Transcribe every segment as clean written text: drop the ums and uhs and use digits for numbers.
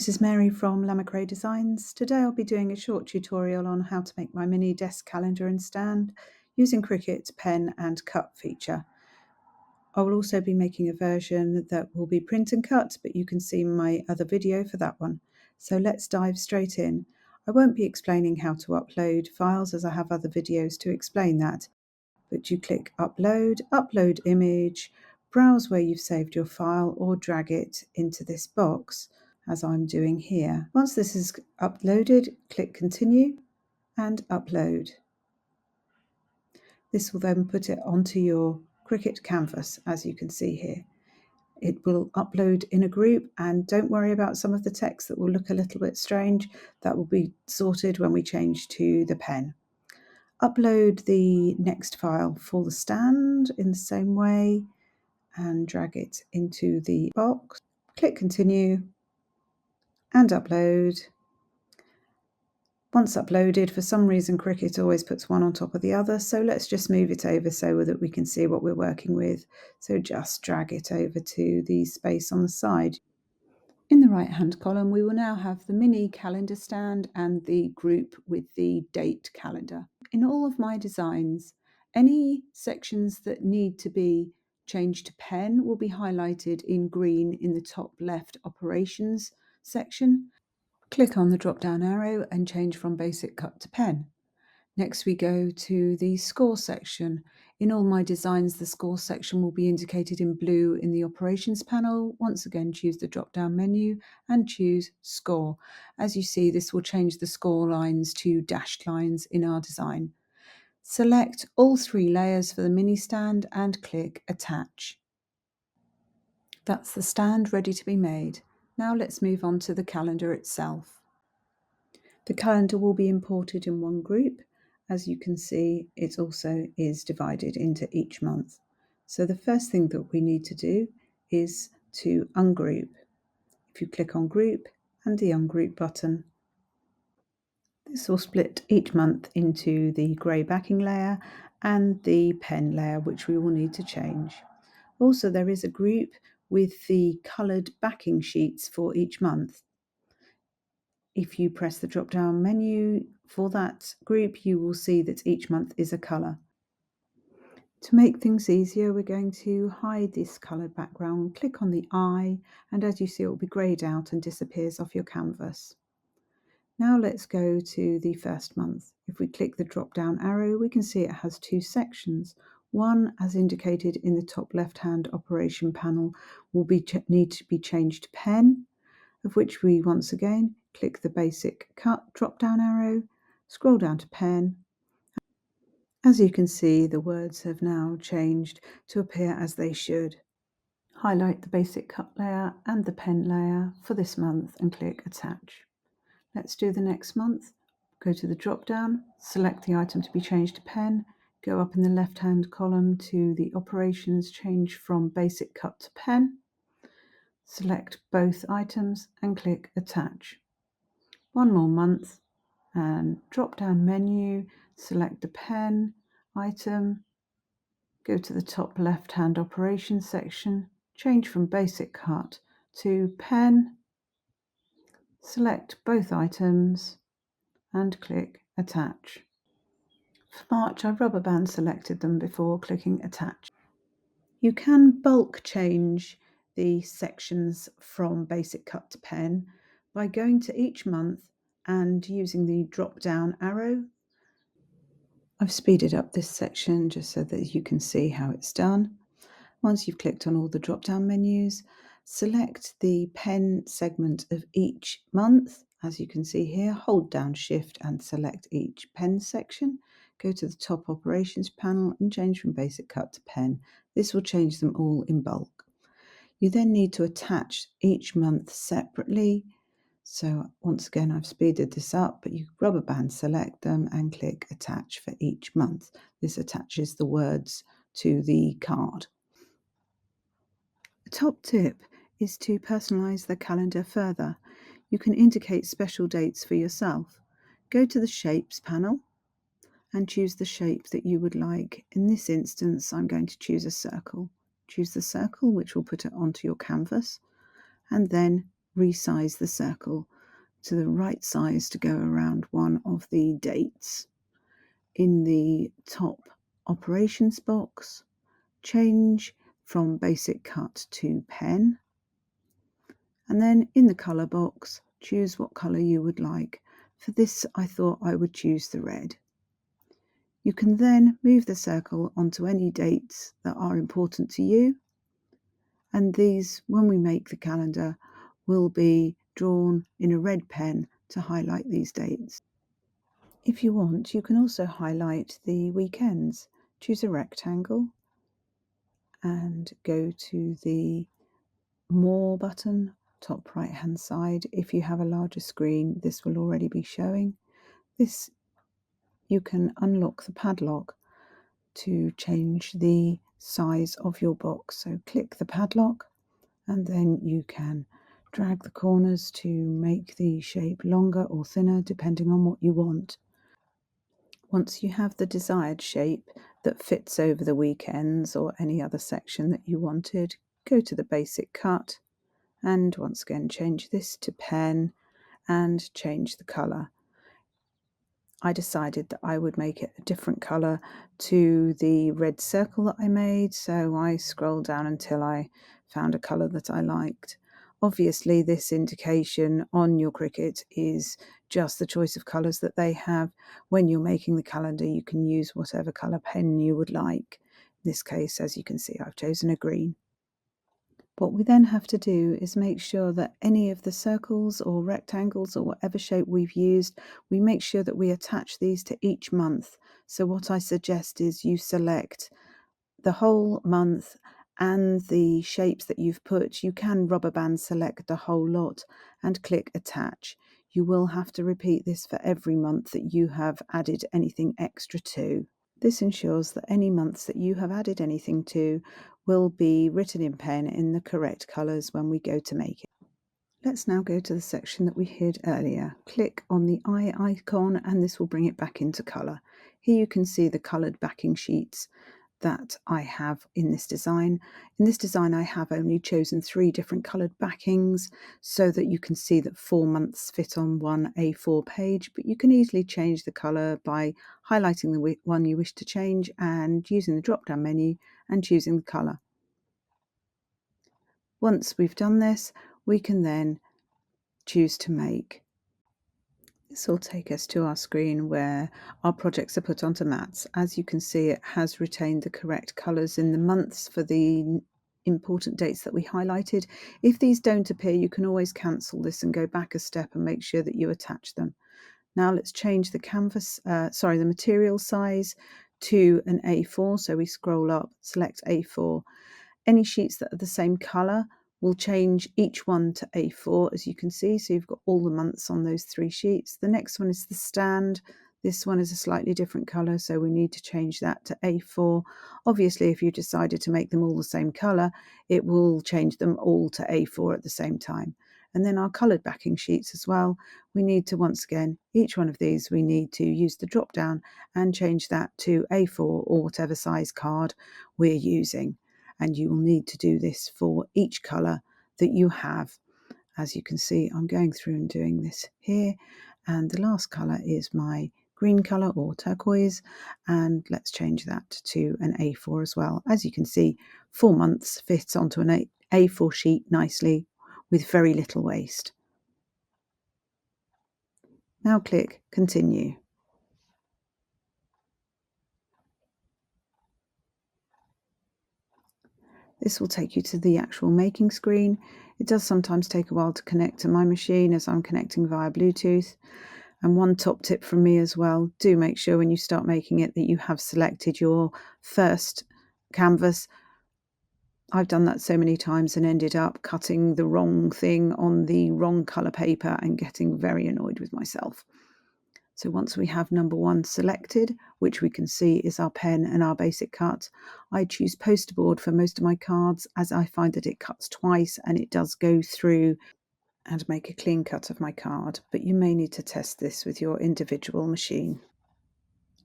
This is Mary from Lamacrae Designs. Today I'll be doing a short tutorial on how to make my mini desk calendar and stand using Cricut's pen and cut feature. I will also be making a version that will be print and cut, but you can see my other video for that one. So let's dive straight in. I won't be explaining how to upload files as I have other videos to explain that, but you click upload, upload image, browse where you've saved your file or drag it into this box as I'm doing here. Once this is uploaded, click continue and upload. This will then put it onto your Cricut canvas, as you can see here. It will upload in a group, and don't worry about some of the text that will look a little bit strange. That will be sorted when we change to the pen. Upload the next file for the stand in the same way and drag it into the box. Click continue and upload. Once uploaded, for some reason Cricut always puts one on top of the other, so let's just move it over so that we can see what we're working with. So just drag it over to the space on the side. In the right hand column we will now have the mini calendar stand and the group with the date calendar. In all of my designs, any sections that need to be changed to pen will be highlighted in green in the top left operations section. Click on the drop down arrow and change from basic cut to pen. Next we go to the score section. In all my designs, the score section will be indicated in blue in the operations panel. Once again, choose the drop down menu and choose score. As you see, this will change the score lines to dashed lines in our design. Select all three layers for the mini stand and click attach. That's the stand ready to be made. Now let's move on to the calendar itself. The calendar will be imported in one group. As you can see, it also is divided into each month. So the first thing that we need to do is to ungroup. If you click on group and the ungroup button, this will split each month into the grey backing layer and the pen layer, which we will need to change. Also, there is a group with the coloured backing sheets for each month. If you press the drop down menu for that group, you will see that each month is a colour. To make things easier, we're going to hide this coloured background. Click on the eye, and as you see, it will be greyed out and disappears off your canvas. Now let's go to the first month. If we click the drop down arrow, we can see it has two sections. One, as indicated in the top left hand operation panel, will need to be changed to pen, of which we once again click the basic cut drop down arrow, scroll down to pen. As you can see, the words have now changed to appear as they should. Highlight the basic cut layer and the pen layer for this month and click attach. Let's do the next month. Go to the drop down, select the item to be changed to pen, go up in the left hand column to the operations, change from basic cut to pen. Select both items and click attach. One more month and drop down menu, select the pen item, go to the top left hand operations section, change from basic cut to pen, select both items and click attach. For March, I rubber band selected them before clicking attach. You can bulk change the sections from basic cut to pen by going to each month and using the drop down arrow. I've speeded up this section just so that you can see how it's done. Once you've clicked on all the drop down menus, select the pen segment of each month. As you can see here, hold down shift and select each pen section. Go to the top operations panel and change from basic cut to pen. This will change them all in bulk. You then need to attach each month separately. So once again, I've speeded this up, but you rubber band select them and click attach for each month. This attaches the words to the card. A top tip is to personalize the calendar further. You can indicate special dates for yourself. Go to the Shapes panel and choose the shape that you would like. In this instance, I'm going to choose a circle. Choose the circle, which will put it onto your canvas, and then resize the circle to the right size to go around one of the dates. In the top operations box, change from basic cut to pen, and then in the colour box, choose what colour you would like. For this, I thought I would choose the red. You can then move the circle onto any dates that are important to you, and these, when we make the calendar, will be drawn in a red pen to highlight these dates. If you want, you can also highlight the weekends. Choose a rectangle and go to the More button, top right hand side. If you have a larger screen, this will already be showing. This, you can unlock the padlock to change the size of your box. So click the padlock and then you can drag the corners to make the shape longer or thinner depending on what you want. Once you have the desired shape that fits over the weekends or any other section that you wanted, go to the basic cut and once again change this to pen and change the colour. I decided that I would make it a different colour to the red circle that I made, so I scrolled down until I found a colour that I liked. Obviously, this indication on your Cricut is just the choice of colours that they have. When you're making the calendar, you can use whatever colour pen you would like. In this case, as you can see, I've chosen a green. What we then have to do is make sure that any of the circles or rectangles or whatever shape we've used, we make sure that we attach these to each month. So what I suggest is you select the whole month and the shapes that you've put. You can rubber band select the whole lot and click attach. You will have to repeat this for every month that you have added anything extra to. This ensures that any months that you have added anything to will be written in pen in the correct colours when we go to make it. Let's now go to the section that we hid earlier. Click on the eye icon and this will bring it back into colour. Here you can see the coloured backing sheets that I have in this design. In this design I have only chosen 3 different coloured backings so that you can see that 4 months fit on one A4 page, but you can easily change the colour by highlighting the one you wish to change and using the drop down menu and choosing the colour. Once we've done this, we can then choose to make. This will take us to our screen where our projects are put onto mats. As you can see, it has retained the correct colours in the months for the important dates that we highlighted. If these don't appear, you can always cancel this and go back a step and make sure that you attach them. Now let's change the the material size to an A4. So we scroll up, select A4. Any sheets that are the same colour will change each one to A4, as you can see. So you've got all the months on those 3 sheets. The next one is the stand. This one is a slightly different colour, so we need to change that to A4. Obviously, if you decided to make them all the same colour, it will change them all to A4 at the same time. And then our coloured backing sheets as well. We need to, once again, each one of these, we need to use the drop down and change that to A4 or whatever size card we're using. And you will need to do this for each colour that you have. As you can see, I'm going through and doing this here, and the last colour is my green colour or turquoise, and let's change that to an A4 as well. As you can see, 4 months fits onto an A4 sheet nicely with very little waste. Now click continue. This will take you to the actual making screen. It does sometimes take a while to connect to my machine as I'm connecting via Bluetooth. And one top tip from me as well, do make sure when you start making it that you have selected your first canvas. I've done that so many times and ended up cutting the wrong thing on the wrong colour paper and getting very annoyed with myself. So once we have number 1 selected, which we can see is our pen and our basic cut, I choose poster board for most of my cards as I find that it cuts twice and it does go through and make a clean cut of my card, but you may need to test this with your individual machine.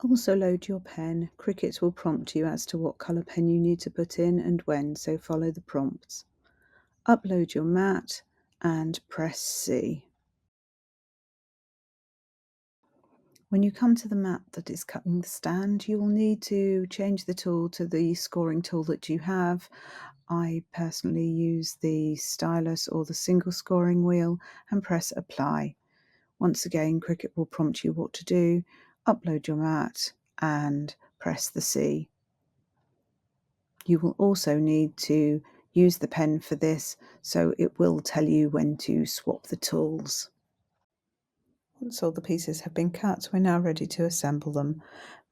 Also load your pen. Cricut will prompt you as to what colour pen you need to put in and when, so follow the prompts. Upload your mat and press C. When you come to the map that is cutting the stand, you will need to change the tool to the scoring tool that you have. I personally use the stylus or the single scoring wheel and press apply. Once again, Cricut will prompt you what to do. Upload your mat and press the C. You will also need to use the pen for this, so it will tell you when to swap the tools. Once all the pieces have been cut, we're now ready to assemble them.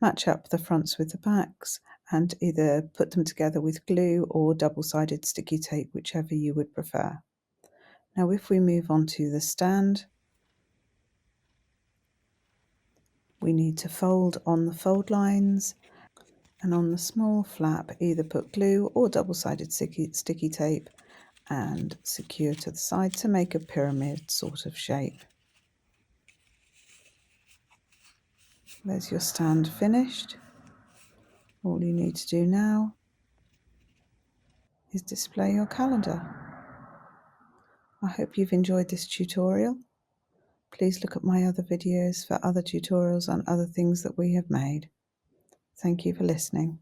Match up the fronts with the backs and either put them together with glue or double-sided sticky tape, whichever you would prefer. Now if we move on to the stand, we need to fold on the fold lines, and on the small flap either put glue or double-sided sticky tape and secure to the side to make a pyramid sort of shape. There's your stand finished. All you need to do now is display your calendar. I hope you've enjoyed this tutorial. Please look at my other videos for other tutorials on other things that we have made. Thank you for listening.